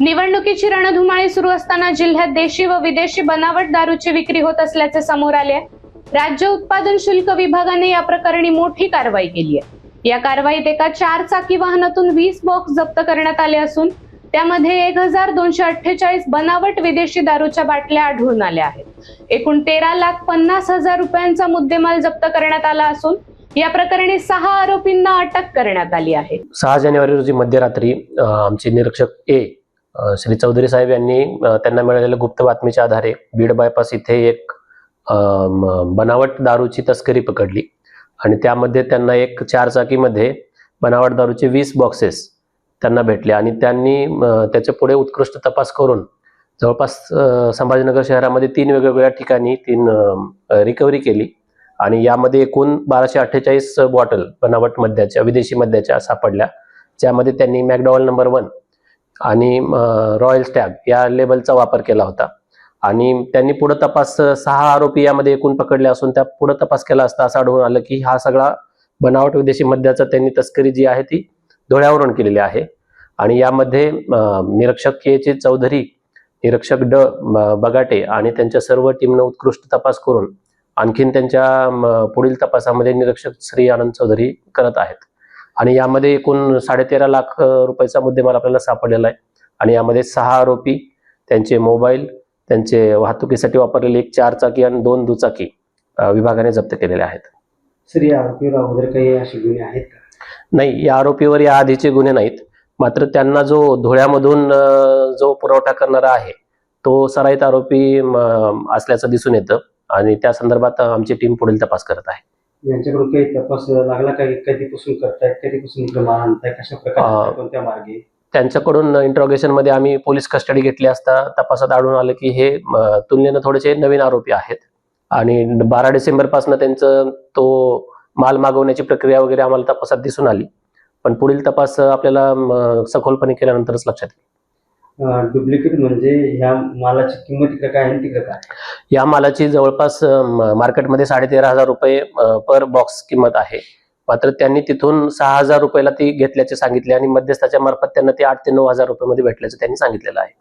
निवडणुकीची रणधुमाळी सुरू असताना जिल्ह्यात देशी व विदेशी बनावट दारूची विक्री होत असल्याचे समोर आले आहे. राज्य उत्पादन शुल्क विभागाने या प्रकरणी मोठी कारवाई केली आहे. या कारवाईत एका 4 चाकी वाहनातून 20 बॉक्स जप्त करण्यात आले असून त्यामध्ये 1248 बनावट विदेशी दारूच्या बाटल्या आढळून आल्या आहेत. एकूण 13,50,000 रुपयांचा मुद्देमाल जप्त करण्यात आला असून या प्रकरणी 6 आरोपींना अटक करण्यात आली आहे. 6 जानेवारी रोजी मध्यरात्री आमचे निरीक्षक ए श्री चौधरी साहेब यांनी त्यांना मिळालेल्या गुप्त बातमीच्या आधारे बीड बायपास इथे एक बनावट दारूची तस्करी पकडली आणि त्यामध्ये त्यांना एक 4 चाकीमध्ये बनावट दारूचे 20 बॉक्सेस त्यांना भेटले आणि त्यांनी त्याच्या पुढे उत्कृष्ट तपास करून जवळपास संभाजीनगर शहरामध्ये 3 वेगवेगळ्या ठिकाणी 3 रिकव्हरी केली आणि यामध्ये एकूण 1248 बॉटल बनावट मद्याच्या विदेशी मद्याच्या सापडल्या, ज्यामध्ये त्यांनी मॅकडॉवेल नंबर 1 आणि रॉयल स्टॅग या लेबलचा वापर केला होता. आणि त्यांनी पुढे तपास 6 आरोपी यामध्ये एकूण पकडले असून त्या पुढे तपास केला असता असं आढळून आलं की हा सगळा बनावट विदेशी मद्याचा त्यांनी तस्करी जी आहे ती धुळ्यावरून केलेली आहे. आणि यामध्ये निरीक्षक के चे चौधरी, निरीक्षक ड बगाटे आणि त्यांच्या सर्व टीमनं उत्कृष्ट तपास करून आणखीन त्यांच्या पुढील तपासामध्ये निरीक्षक श्री आनंद चौधरी करत आहेत. आणि यामध्ये एकूण 13.5 लाख रुपयाचा मुद्देमाल आपल्याला सापडलेला आहे. आणि यामध्ये 6 आरोपी, त्यांचे मोबाईल, त्यांचे वाहतुकीसाठी वापरलेले एक 4 चाकी आणि 2 दुचाकी विभागाने जप्त केलेले आहेत. सर, या आरोपीवर अगोदर काही असे गुन्हे आहेत का? नाही, या आरोपीवर या आधीचे गुन्हे नाहीत, मात्र त्यांना जो धुळ्यामधून जो पुरवठा करणारा आहे तो सराईत आरोपी असल्याचं दिसून येतं आणि त्या संदर्भात आमची टीम पुढील तपास करत आहे. यांच्याकडून काही तपास लागला का? कधीपासून करतायत, कधीपासून प्रमाण आणताय, कशा प्रकारे, कोणत्या मार्गे? त्यांच्याकडून इंट्रोगेशन मध्ये आम्ही पोलीस कस्टडी घेतली असता तपासात आढळून आलं की हे तुलनेनं थोडेसे नवीन आरोपी आहेत आणि 12 डिसेंबर पासून त्यांचं तो माल मागवण्याची प्रक्रिया वगैरे आम्हाला तपासात दिसून आली, पण पुढील तपास आपल्याला सखोलपणे केल्यानंतरच लक्षात येईल. डुप्लिकेट म्हणजे ह्या मालाची किंमत इकडे काय आहे तिकडे काय? या मालाची जवळपास मार्केटमध्ये 13,500 रुपये पर बॉक्स किंमत आहे, मात्र त्यांनी तिथून 6,000 रुपयाला ती घेतल्याचे सांगितले आणि मध्यस्थाच्या मार्फत त्यांना ती 8 ते 9,000 रुपयामध्ये भेटल्याचं त्यांनी सांगितलेलं आहे.